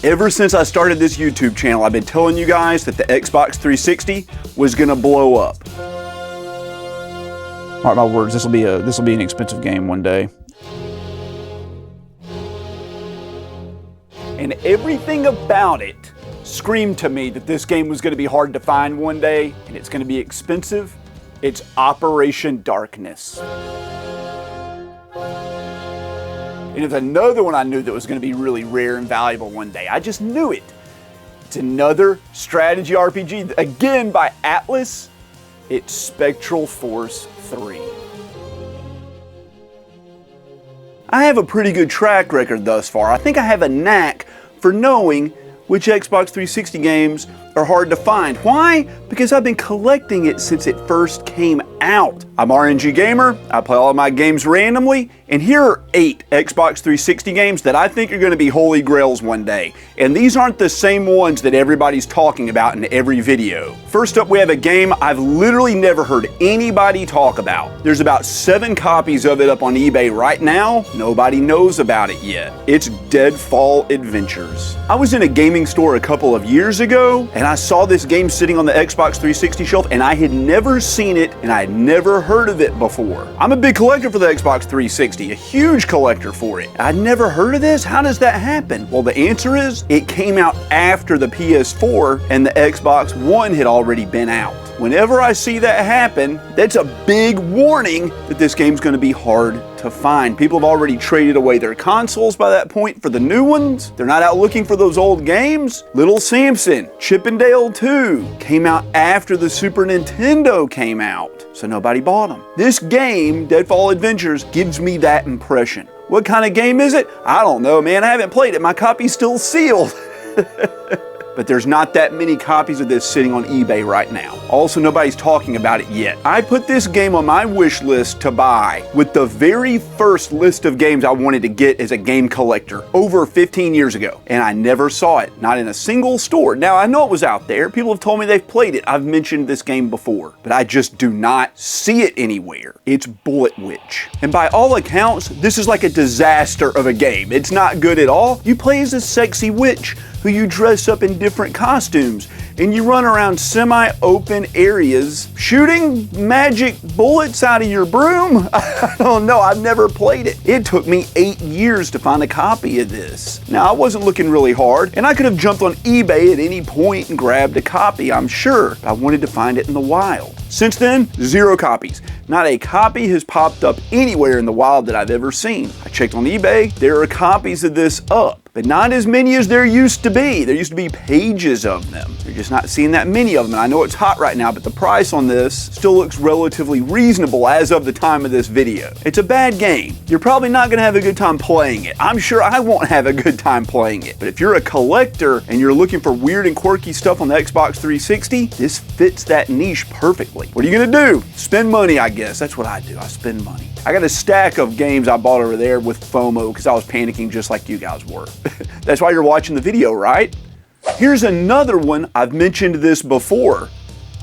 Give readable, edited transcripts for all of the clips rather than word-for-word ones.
Ever since I started this YouTube channel, I've been telling you guys that the Xbox 360 was gonna blow up. Mark my words, this will be an expensive game one day. And everything about it screamed to me that this game was gonna be hard to find one day, and it's gonna be expensive. It's Operation Darkness. And it's another one I knew that was going to be really rare and valuable one day. I just knew it. It's another strategy RPG, again by Atlas. It's Spectral Force 3. I have a pretty good track record thus far. I think I have a knack for knowing which Xbox 360 games are hard to find. Why? Because I've been collecting it since it first came out. I'm RNG Gamer, I play all of my games randomly, and here are 8 Xbox 360 games that I think are going to be holy grails one day. And these aren't the same ones that everybody's talking about in every video. First up, we have a game I've literally never heard anybody talk about. There's about 7 copies of it up on eBay right now. Nobody knows about it yet. It's Deadfall Adventures. I was in a gaming store a couple of years ago, and I saw this game sitting on the Xbox 360 shelf, and I had never seen it, and I had never heard of it before. I'm a big collector for the Xbox 360, a huge collector for it. I'd never heard of this? How does that happen? Well, the answer is, it came out after the PS4, and the Xbox One had already been out. Whenever I see that happen, that's a big warning that this game's going to be hard to find. People have already traded away their consoles by that point for the new ones. They're not out looking for those old games. Little Samson, Chip and Dale 2 came out after the Super Nintendo came out, so nobody bought them. This game, Deadfall Adventures, gives me that impression. What kind of game is it? I don't know, man. I haven't played it. My copy's still sealed. But there's not that many copies of this sitting on eBay right now. Also, nobody's talking about it yet. I put this game on my wish list to buy with the very first list of games I wanted to get as a game collector over 15 years ago. And I never saw it, not in a single store. Now, I know it was out there. People have told me they've played it. I've mentioned this game before, but I just do not see it anywhere. It's Bullet Witch. And by all accounts, this is like a disaster of a game. It's not good at all. You play as a sexy witch who you dress up in different costumes, and you run around semi-open areas shooting magic bullets out of your broom. I don't know, I've never played it. It took me 8 years to find a copy of this. Now, I wasn't looking really hard, and I could have jumped on eBay at any point and grabbed a copy, I'm sure. I wanted to find it in the wild. Since then, 0 copies. Not a copy has popped up anywhere in the wild that I've ever seen. I checked on eBay, there are copies of this up, but not as many as there used to be. There used to be pages of them. You're just not seeing that many of them. And I know it's hot right now, but the price on this still looks relatively reasonable as of the time of this video. It's a bad game. You're probably not gonna have a good time playing it. I'm sure I won't have a good time playing it. But if you're a collector and you're looking for weird and quirky stuff on the Xbox 360, this fits that niche perfectly. What are you gonna do? Spend money, I guess. That's what I do. I spend money. I got a stack of games I bought over there with FOMO because I was panicking just like you guys were. That's why you're watching the video, right? Here's another one. I've mentioned this before.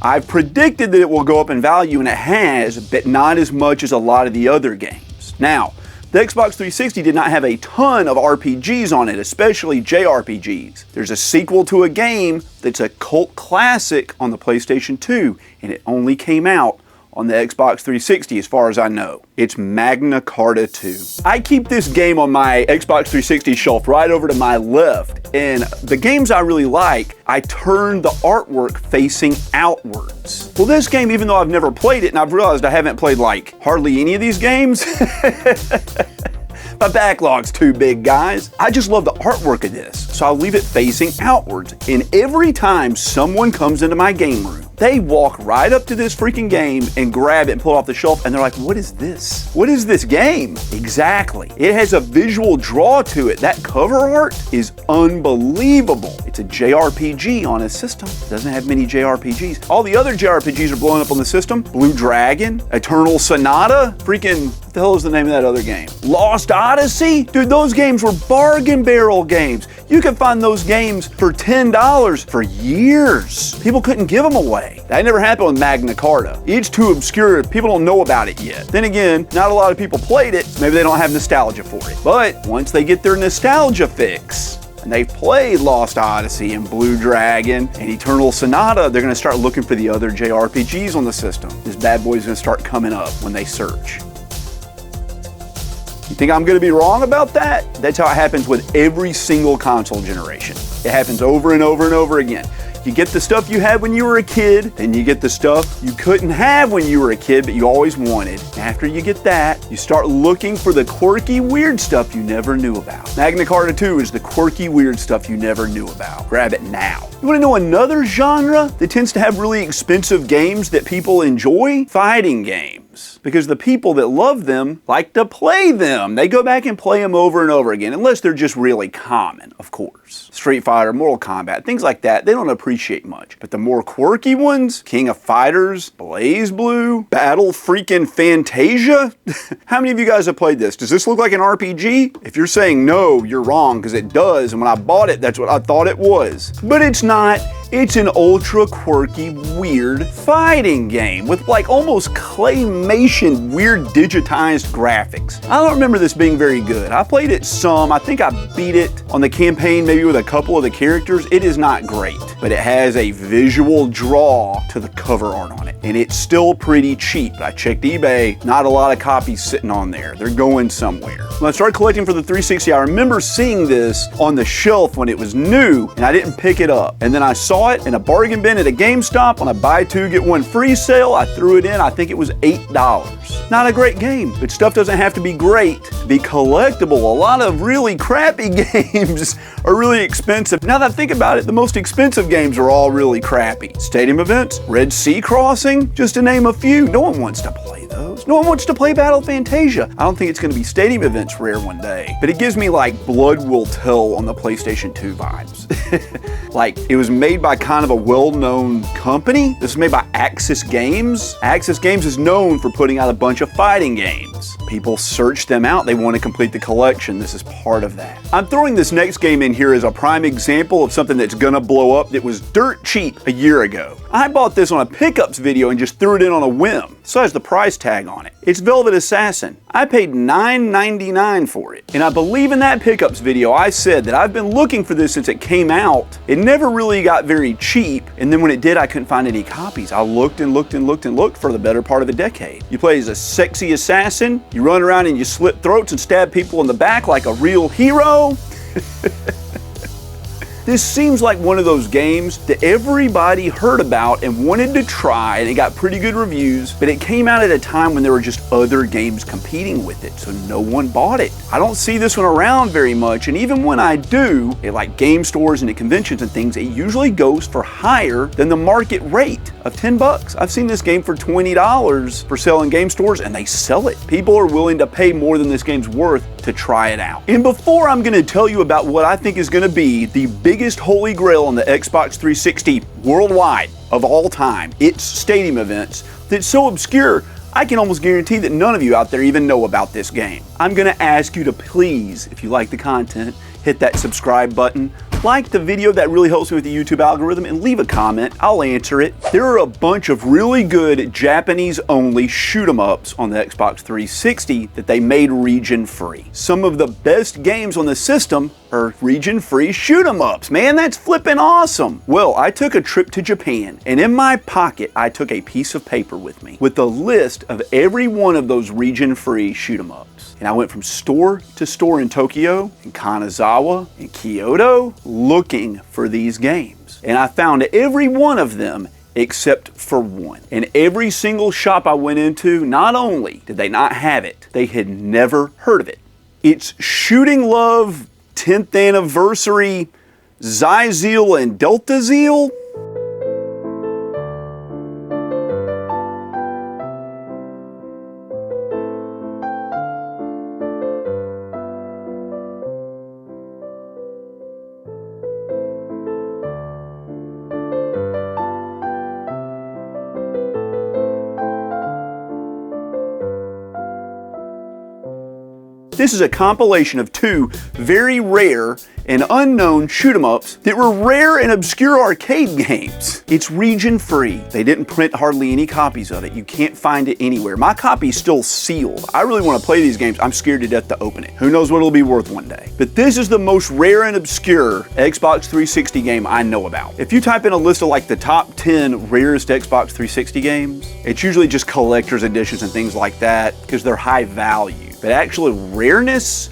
I've predicted that it will go up in value, and it has, but not as much as a lot of the other games. Now, the Xbox 360 did not have a ton of RPGs on it, especially JRPGs. There's a sequel to a game that's a cult classic on the PlayStation 2, and it only came out on the Xbox 360 as far as I know. It's Magna Carta 2. I keep this game on my Xbox 360 shelf right over to my left, and the games I really like, I turn the artwork facing outwards. Well, this game, even though I've never played it, and I've realized I haven't played like hardly any of these games, my backlog's too big, guys. I just love the artwork of this, so I'll leave it facing outwards. And every time someone comes into my game room, they walk right up to this freaking game and grab it and pull it off the shelf, and they're like, what is this? What is this game? Exactly. It has a visual draw to it. That cover art is unbelievable. It's a JRPG on a system. It doesn't have many JRPGs. All the other JRPGs are blowing up on the system. Blue Dragon, Eternal Sonata, freaking, what the hell is the name of that other game? Lost Odyssey? Dude, those games were bargain barrel games. You could find those games for $10 for years. People couldn't give them away. That never happened with Magna Carta. It's too obscure, people don't know about it yet. Then again, not a lot of people played it, maybe they don't have nostalgia for it. But once they get their nostalgia fix, and they've played Lost Odyssey and Blue Dragon and Eternal Sonata, they're going to start looking for the other JRPGs on the system. This bad boy's going to start coming up when they search. You think I'm going to be wrong about that? That's how it happens with every single console generation. It happens over and over and over again. You get the stuff you had when you were a kid, then you get the stuff you couldn't have when you were a kid but you always wanted. After you get that, you start looking for the quirky, weird stuff you never knew about. Magna Carta 2 is the quirky, weird stuff you never knew about. Grab it now. You want to know another genre that tends to have really expensive games that people enjoy? Fighting games. Because the people that love them like to play them. They go back and play them over and over again, unless they're just really common, of course. Street Fighter, Mortal Kombat, things like that, they don't appreciate much. But the more quirky ones, King of Fighters, BlazBlue, Battle freaking Fantasia. How many of you guys have played this? Does this look like an RPG? If you're saying no, you're wrong, because it does, and when I bought it, that's what I thought it was. But it's not. It's an ultra quirky, weird fighting game with like almost claymation, weird digitized graphics. I don't remember this being very good. I played it some. I think I beat it on the campaign maybe with a couple of the characters. It is not great, but it has a visual draw to the cover art on it. And it's still pretty cheap. I checked eBay, not a lot of copies sitting on there. They're going somewhere. When I started collecting for the 360, I remember seeing this on the shelf when it was new and I didn't pick it up. And then I saw it in a bargain bin at a GameStop on a buy two, get one free sale. I threw it in, I think it was $8. Not a great game, but stuff doesn't have to be great to be collectible. A lot of really crappy games are really expensive. Now that I think about it, the most expensive games are all really crappy. Stadium Events, Red Sea Crossing, just to name a few. No one wants to play those. No one wants to play Battle Fantasia. I don't think it's going to be Stadium Events rare one day, but it gives me like Blood Will Tell on the PlayStation 2 vibes. Like, it was made by kind of a well-known company. This was made by Axis Games. Axis Games is known for putting out a bunch of fighting games. People search them out. They want to complete the collection. This is part of that. I'm throwing this next game in here as a prime example of something that's gonna blow up that was dirt cheap a year ago. I bought this on a pickups video and just threw it in on a whim. So has the price tag on it. It's Velvet Assassin. I paid $9.99 for it. And I believe in that pickups video I said that I've been looking for this since it came out. It never really got very cheap, and then when it did, I couldn't find any copies. I looked and looked and looked and looked for the better part of a decade. You play as a sexy assassin, you run around and you slit throats and stab people in the back like a real hero. This seems like one of those games that everybody heard about and wanted to try, and it got pretty good reviews, but it came out at a time when there were just other games competing with it, so no one bought it. I don't see this one around very much, and even when I do, at like game stores and at conventions and things, it usually goes for higher than the market rate of $10. I've seen this game for $20 for sale in game stores, and they sell it. People are willing to pay more than this game's worth to try it out. And before I'm gonna tell you about what I think is gonna be the biggest holy grail on the Xbox 360 worldwide of all time, it's Stadium Events, that's so obscure, I can almost guarantee that none of you out there even know about this game. I'm gonna ask you to please, if you like the content, hit that subscribe button, like the video, that really helps me with the YouTube algorithm, and leave a comment, I'll answer it. There are a bunch of really good Japanese-only shoot-em-ups on the Xbox 360 that they made region-free. Some of the best games on the system are region-free shoot-em-ups. Man, that's flippin' awesome. Well, I took a trip to Japan, and in my pocket, I took a piece of paper with me with a list of every one of those region-free shoot-em-ups. And I went from store to store in Tokyo, in Kanazawa, in Kyoto, looking for these games. And I found every one of them except for one. And every single shop I went into, not only did they not have it, they had never heard of it. It's Shooting Love 10th Anniversary Zyzeal and Delta Zeal. This is a compilation of two very rare and unknown shoot-em-ups that were rare and obscure arcade games. It's region-free. They didn't print hardly any copies of it. You can't find it anywhere. My copy's still sealed. I really want to play these games. I'm scared to death to open it. Who knows what it'll be worth one day. But this is the most rare and obscure Xbox 360 game I know about. If you type in a list of like the top 10 rarest Xbox 360 games, it's usually just collector's editions and things like that because they're high value. But actual rareness,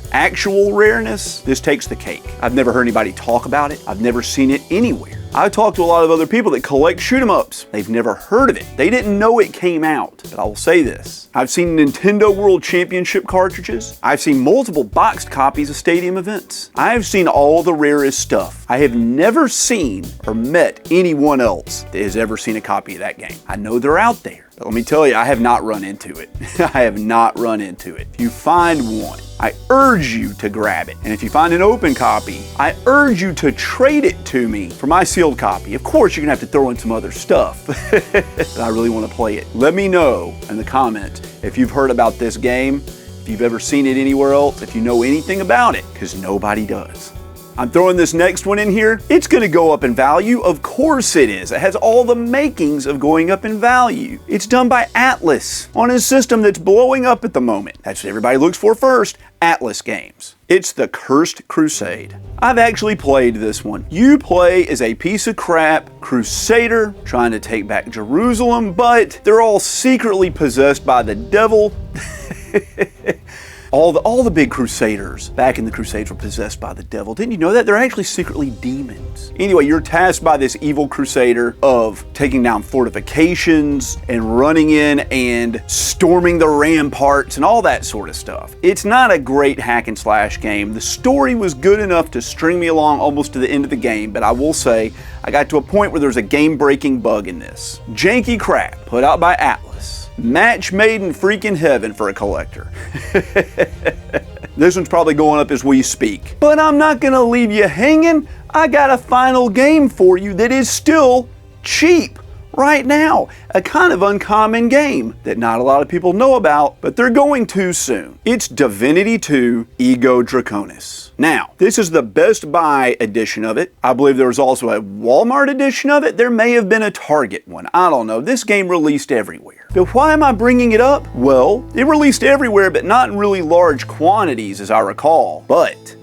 this takes the cake. I've never heard anybody talk about it. I've never seen it anywhere. I've talked to a lot of other people that collect shoot-em-ups. They've never heard of it. They didn't know it came out. But I will say this. I've seen Nintendo World Championship cartridges. I've seen multiple boxed copies of stadium events. I've seen all the rarest stuff. I have never seen or met anyone else that has ever seen a copy of that game. I know they're out there. But let me tell you, I have not run into it. I have not run into it. If you find one, I urge you to grab it. And if you find an open copy, I urge you to trade it to me for my sealed copy. Of course, you're gonna have to throw in some other stuff, but I really wanna play it. Let me know in the comments if you've heard about this game, if you've ever seen it anywhere else, if you know anything about it, because nobody does. I'm throwing this next one in here. It's gonna go up in value. Of course it is. It has all the makings of going up in value. It's done by Atlas on a system that's blowing up at the moment. That's what everybody looks for first, Atlas games. It's the Cursed Crusade. I've actually played this one. You play as a piece of crap crusader trying to take back Jerusalem, but they're all secretly possessed by the devil. All the big crusaders back in the Crusades were possessed by the devil. Didn't you know that? They're actually secretly demons. Anyway, you're tasked by this evil crusader of taking down fortifications and running in and storming the ramparts and all that sort of stuff. It's not a great hack and slash game. The story was good enough to string me along almost to the end of the game, but I will say I got to a point where there's a game-breaking bug in this. Janky crap put out by Atlas. Match made in freaking heaven for a collector. This one's probably going up as we speak. But I'm not gonna leave you hanging. I got a final game for you that is still cheap right now. A kind of uncommon game that not a lot of people know about, but they're going to soon. It's Divinity 2 Ego Draconus. Now, this is the Best Buy edition of it. I believe there was also a Walmart edition of it. There may have been a Target one. I don't know. This game released everywhere. But why am I bringing it up? Well, it released everywhere, but not in really large quantities as I recall. But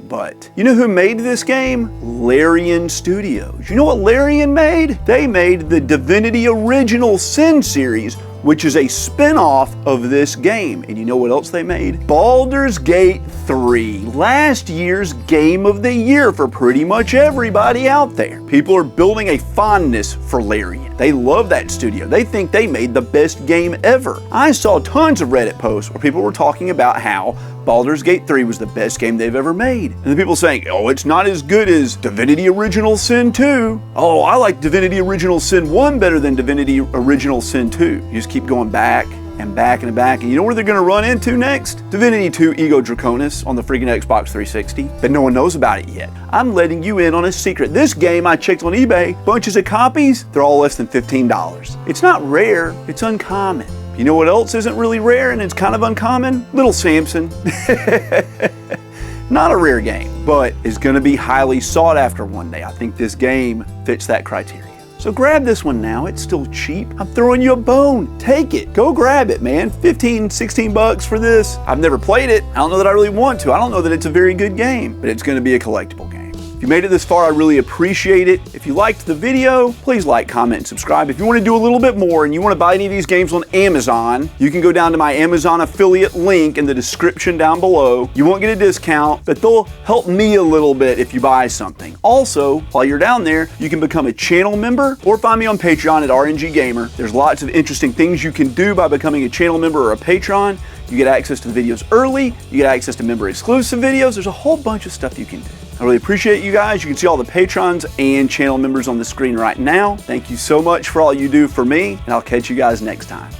you know who made this game? Larian Studios. You know what Larian made? They made the Divinity Original Sin series, which is a spin-off of this game. And you know what else they made? Baldur's Gate 3, last year's game of the year for pretty much everybody out there. People are building a fondness for Larian. They love that studio. They think they made the best game ever. I saw tons of Reddit posts where people were talking about how Baldur's Gate 3 was the best game they've ever made. And the people saying, oh, it's not as good as Divinity Original Sin 2. Oh, I like Divinity Original Sin 1 better than Divinity Original Sin 2. You just keep going back and back and back. And you know where they're gonna run into next? Divinity 2 Ego Draconus on the freaking Xbox 360. But no one knows about it yet. I'm letting you in on a secret. This game I checked on eBay, bunches of copies, they're all less than $15. It's not rare, it's uncommon. You know what else isn't really rare and it's kind of uncommon? Little Samson. Not a rare game, but is gonna be highly sought after one day. I think this game fits that criteria. So grab this one now, it's still cheap. I'm throwing you a bone, take it, go grab it, man. 15, 16 bucks for this. I've never played it. I don't know that I really want to. I don't know that it's a very good game, but it's gonna be a collectible game. If you made it this far, I really appreciate it. If you liked the video, please like, comment, and subscribe. If you want to do a little bit more and you want to buy any of these games on Amazon, you can go down to my Amazon affiliate link in the description down below. You won't get a discount, but they'll help me a little bit if you buy something. Also, while you're down there, you can become a channel member or find me on Patreon at RNG Gamer. There's lots of interesting things you can do by becoming a channel member or a patron. You get access to the videos early, you get access to member exclusive videos. There's a whole bunch of stuff you can do. I really appreciate you guys. You can see all the patrons and channel members on the screen right now. Thank you so much for all you do for me, and I'll catch you guys next time.